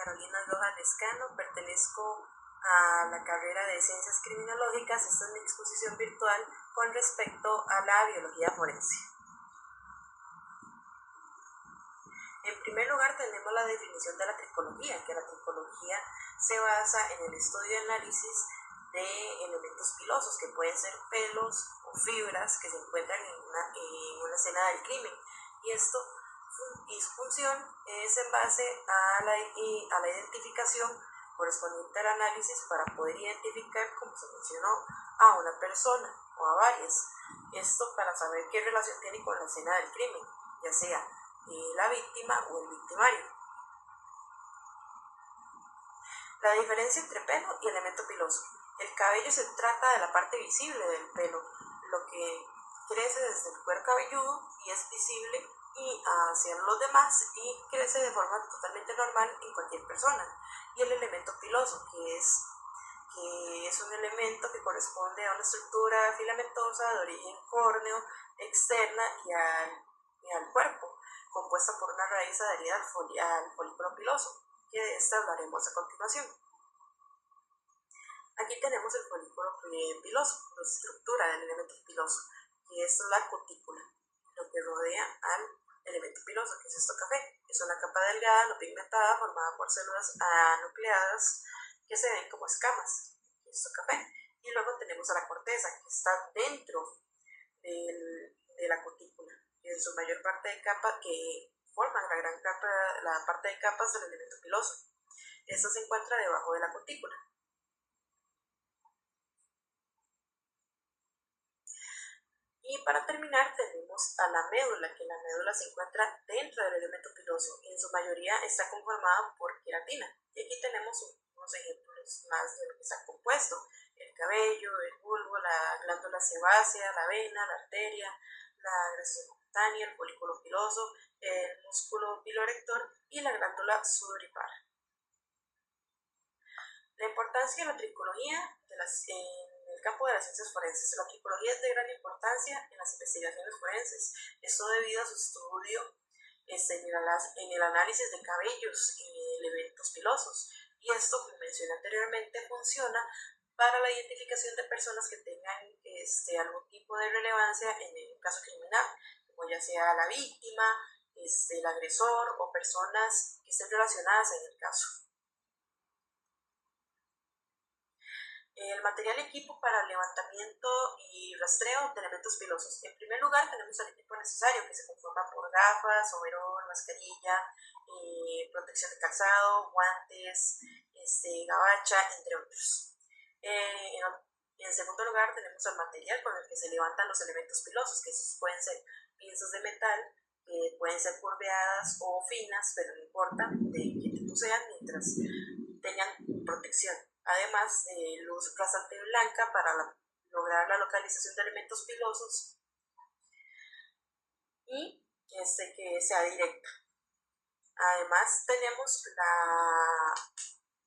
Carolina Rojas Lescano, pertenezco a la carrera de Ciencias Criminológicas. Esta es mi exposición virtual con respecto a la biología forense. En primer lugar tenemos la definición de la tricología, que la tricología se basa en el estudio y análisis de elementos pilosos, que pueden ser pelos o fibras que se encuentran en una escena del crimen, y su función es en base a la identificación correspondiente al análisis para poder identificar, como se mencionó, a una persona o a varias. Esto para saber qué relación tiene con la escena del crimen, ya sea la víctima o el victimario. La diferencia entre pelo y elemento piloso. El cabello se trata de la parte visible del pelo, lo que crece desde el cuero cabelludo y es visible y hacia los demás y crece de forma totalmente normal en cualquier persona. Y el elemento piloso, que es un elemento que corresponde a una estructura filamentosa de origen córneo, externa y al cuerpo, compuesta por una raíz adherida al folículo piloso, que de esta hablaremos a continuación. Aquí tenemos el folículo piloso, la estructura del elemento piloso, que es la cutícula, lo que rodea al elemento piloso, que es esto café. Es una capa delgada, no pigmentada, formada por células anucleadas que se ven como escamas, esto café. Y luego tenemos a la corteza, que está dentro de la cutícula, que en su mayor parte de capa, que forman la parte de capas del elemento piloso. Esto se encuentra debajo de la cutícula. Y para terminar tenemos a la médula, que la médula se encuentra dentro del elemento piloso y en su mayoría está conformada por queratina. Y aquí tenemos unos ejemplos más de lo que está compuesto: el cabello, el bulbo, la glándula sebácea, la vena, la arteria, la grasión cutánea, el folículo piloso, el músculo pilorector y la glándula sudorípara. La importancia de la tricología en el campo de las ciencias forenses. La tricología es de gran importancia en las investigaciones forenses. Esto debido a su estudio en el análisis de cabellos y elementos pilosos. Y esto, como mencioné anteriormente, funciona para la identificación de personas que tengan algún tipo de relevancia en el caso criminal, como ya sea la víctima, el agresor o personas que estén relacionadas en el caso. El material equipo para el levantamiento y rastreo de elementos pilosos. En primer lugar tenemos el equipo necesario, que se conforma por gafas, overol, mascarilla, protección de calzado, guantes, gabacha, entre otros. En segundo lugar tenemos el material con el que se levantan los elementos pilosos, que pueden ser piezas de metal, pueden ser curveadas o finas, pero no importa de qué tipo sean, mientras tengan protección. Además, luz rasante blanca para lograr la localización de elementos pilosos y que sea directa. Además, tenemos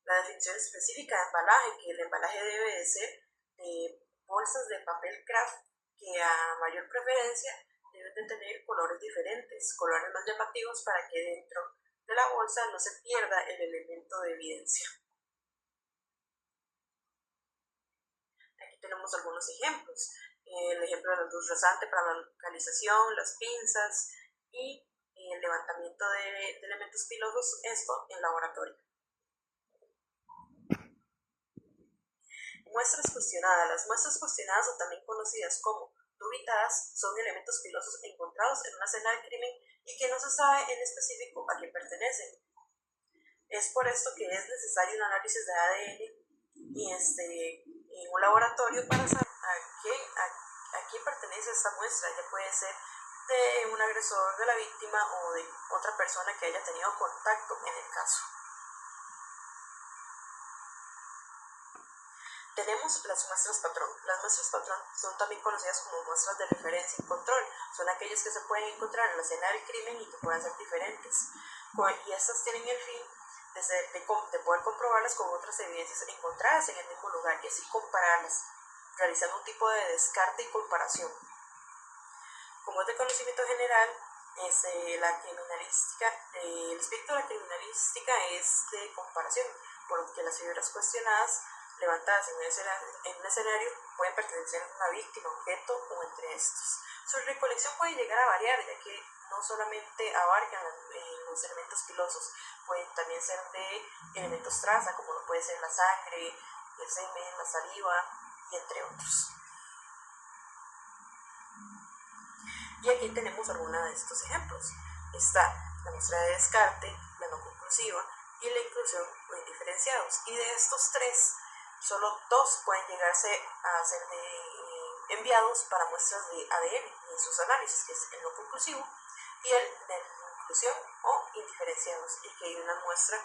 la definición específica de embalaje, que el embalaje debe de ser de bolsas de papel craft que a mayor preferencia deben de tener colores diferentes, colores más llamativos, para que dentro de la bolsa no se pierda el elemento de evidencia. Tenemos algunos ejemplos. El ejemplo de la luz rasante para la localización, las pinzas y el levantamiento de elementos pilosos, esto en laboratorio. Muestras cuestionadas. Las muestras cuestionadas, o también conocidas como dubitadas, son elementos pilosos encontrados en una escena del crimen y que no se sabe en específico a quién pertenecen. Es por esto que es necesario un análisis de ADN y en un laboratorio para saber a quién pertenece esta muestra. Ya puede ser de un agresor, de la víctima o de otra persona que haya tenido contacto en el caso. Tenemos las muestras patrón. Las muestras patrón son también conocidas como muestras de referencia y control. Son aquellas que se pueden encontrar en la escena del crimen y que pueden ser diferentes. Y estas tienen el fin de poder comprobarlas con otras evidencias encontradas en el mismo lugar y así compararlas, realizando un tipo de descarte y comparación. Como es de conocimiento general, La criminalística, el espíritu de la criminalística es de comparación, por lo que las figuras cuestionadas levantadas en un escenario pueden pertenecer a una víctima, objeto o entre estos. Su recolección puede llegar a variar, ya que no solamente abarcan los elementos pilosos, pueden también ser de elementos traza, como lo puede ser la sangre, el semen, la saliva, y entre otros. Y aquí tenemos algunos de estos ejemplos. Está la muestra de descarte, la no conclusiva y la inclusión o indiferenciados. Y de estos tres, solo dos pueden llegarse a ser enviados para muestras de ADN en sus análisis, que es el no conclusivo y el de inclusión o indiferenciados, y que hay una muestra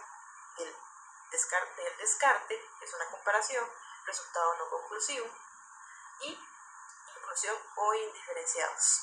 del descarte, que es una comparación, resultado no conclusivo, y inclusión o indiferenciados.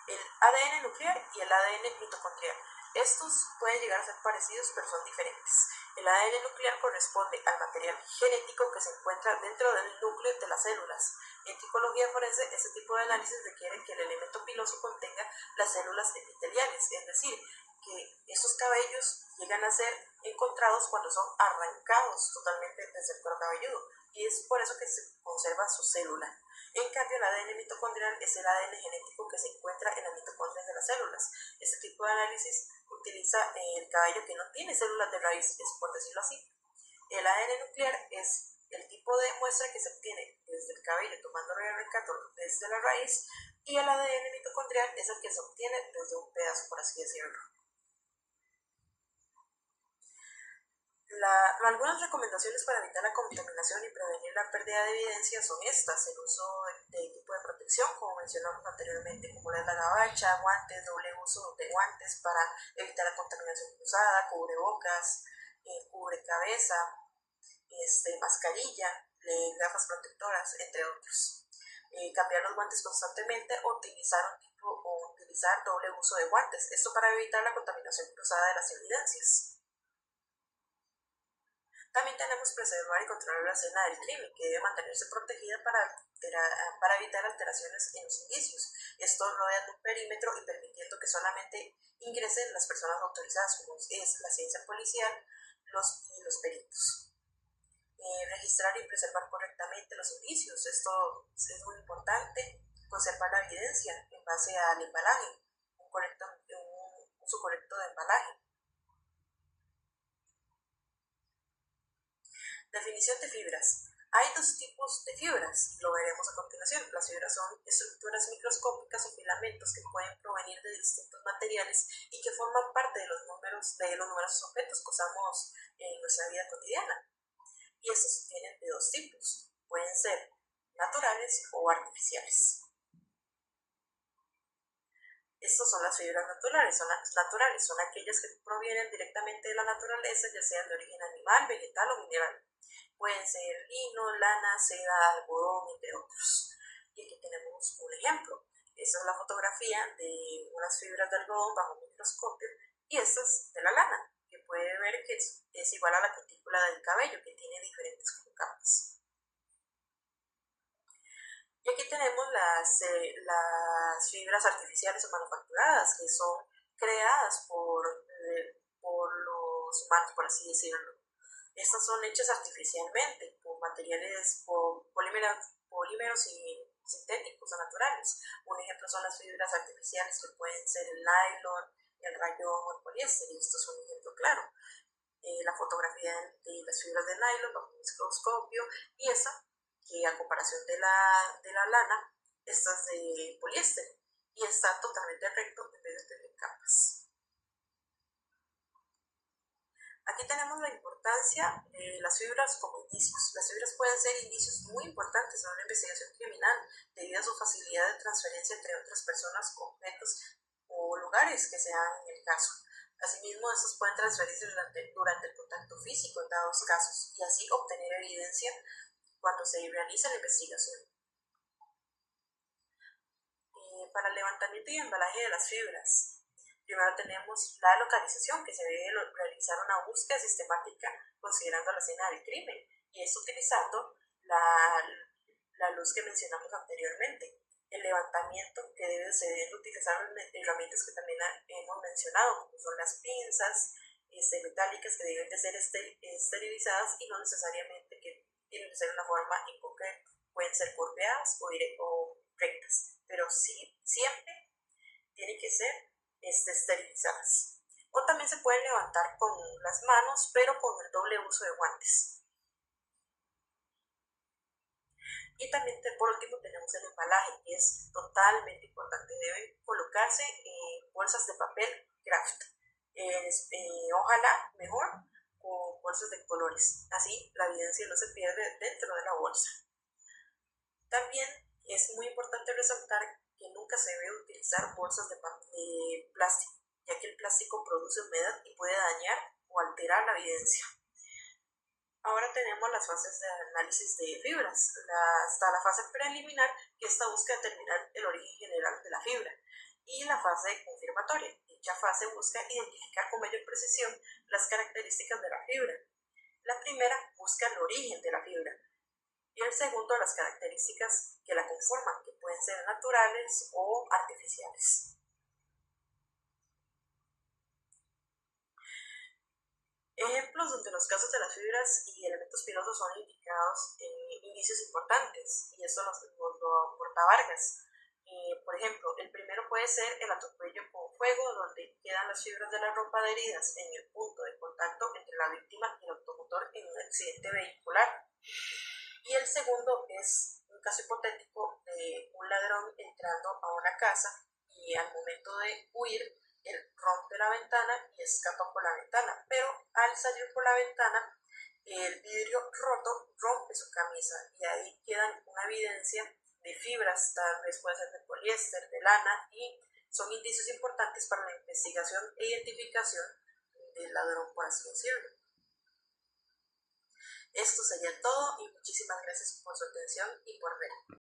El ADN nuclear y el ADN mitocondrial. Estos pueden llegar a ser parecidos, pero son diferentes. El ADN nuclear corresponde al material genético que se encuentra dentro del núcleo de las células. En tipología forense, este tipo de análisis requiere que el elemento piloso contenga las células epiteliales, es decir, que esos cabellos llegan a ser encontrados cuando son arrancados totalmente desde el cuero cabelludo, y es por eso que se conserva su célula. En cambio, el ADN mitocondrial es el ADN genético que se encuentra en las mitocondrias de las células. Este tipo de análisis utiliza el cabello que no tiene células de raíz, es por decirlo así. El ADN nuclear es el tipo de muestra que se obtiene desde el cabello, tomándolo y arrancándolo desde la raíz, y el ADN mitocondrial es el que se obtiene desde un pedazo, por así decirlo. Algunas recomendaciones para evitar la contaminación y prevenir la pérdida de evidencia son estas: el uso de equipo de protección, como mencionamos anteriormente, como la gabacha, guantes, doble uso de guantes para evitar la contaminación cruzada, cubrebocas, cubrecabeza, mascarilla, gafas protectoras, entre otros. Cambiar los guantes constantemente o utilizar doble uso de guantes, esto para evitar la contaminación cruzada de las evidencias. También tenemos preservar y controlar la escena del crimen, que debe mantenerse protegida para evitar alteraciones en los indicios. Esto rodeando un perímetro y permitiendo que solamente ingresen las personas autorizadas, como es la ciencia policial y los peritos. Registrar y preservar correctamente los indicios. Esto es muy importante. Conservar la evidencia en base al embalaje, un uso correcto de embalaje. Definición de fibras. Hay dos tipos de fibras, lo veremos a continuación. Las fibras son estructuras microscópicas o filamentos que pueden provenir de distintos materiales y que forman parte de los numerosos objetos que usamos en nuestra vida cotidiana. Y estos vienen de dos tipos, pueden ser naturales o artificiales. Estas son las fibras naturales, son aquellas que provienen directamente de la naturaleza, ya sean de origen animal, vegetal o mineral. Pueden ser lino, lana, seda, algodón, entre otros. Y aquí tenemos un ejemplo. Esta es la fotografía de unas fibras de algodón bajo un microscopio, y esta es de la lana, que puede ver que es igual a la cutícula del cabello, que tiene diferentes capas. Y aquí tenemos las fibras artificiales o manufacturadas, que son creadas por los humanos, por así decirlo. Estas son hechas artificialmente por materiales, por polímeros y sintéticos o naturales. Un ejemplo son las fibras artificiales, que pueden ser el nylon, el rayón o el poliéster, y esto es un ejemplo claro. La fotografía de las fibras de nylon bajo un microscopio, y esta, que a comparación de la lana, esta es de poliéster y está totalmente recto en vez de tener capas. Aquí tenemos la importancia de las fibras como indicios. Las fibras pueden ser indicios muy importantes en una investigación criminal debido a su facilidad de transferencia entre otras personas, objetos o lugares que sean en el caso. Asimismo, estos pueden transferirse durante el contacto físico en dados casos, y así obtener evidencia cuando se realiza la investigación. Para el levantamiento y embalaje de las fibras, primero tenemos la localización, que se debe realizar una búsqueda sistemática considerando la escena del crimen, y es utilizando la luz que mencionamos anteriormente. el levantamiento, que se deben utilizar herramientas que también hemos mencionado, como son las pinzas metálicas, que deben de ser esterilizadas y no necesariamente que tienen que ser de una forma en concreto. Pueden ser curveadas o rectas, pero sí, siempre tienen que ser esterilizadas. O también se pueden levantar con las manos, pero con el doble uso de guantes. Y también por último tenemos el embalaje, que es totalmente importante. Deben colocarse bolsas de papel craft. Ojalá mejor con bolsas de colores. Así la evidencia no se pierde dentro de la bolsa. También es muy importante resaltar que nunca se debe utilizar bolsas de plástico, ya que el plástico produce humedad y puede dañar o alterar la evidencia. Ahora tenemos las fases de análisis de fibras. Está la fase preliminar, que esta busca determinar el origen general de la fibra, y la fase confirmatoria. Dicha fase busca identificar con mayor precisión las características de la fibra. La primera busca el origen de la fibra y el segundo las características que la conforman, que pueden ser naturales o artificiales. Ejemplos donde los casos de las fibras y elementos pilosos son indicados indicios importantes, y esto nos lo aporta Vargas. Por ejemplo, el primero puede ser el atropello con fuego, donde quedan las fibras de la ropa adheridas en el punto de contacto entre la víctima y el automotor en un accidente vehicular. Y el segundo es un caso hipotético de un ladrón entrando a una casa y al momento de huir, él rompe la ventana y escapa por la ventana, pero al salir por la ventana, el vidrio roto rompe su camisa y ahí queda una evidencia de fibras, tal vez puede ser de poliéster, de lana, y son indicios importantes para la investigación e identificación del ladrón, por así decirlo. Esto sería todo y muchísimas gracias por su atención y por ver.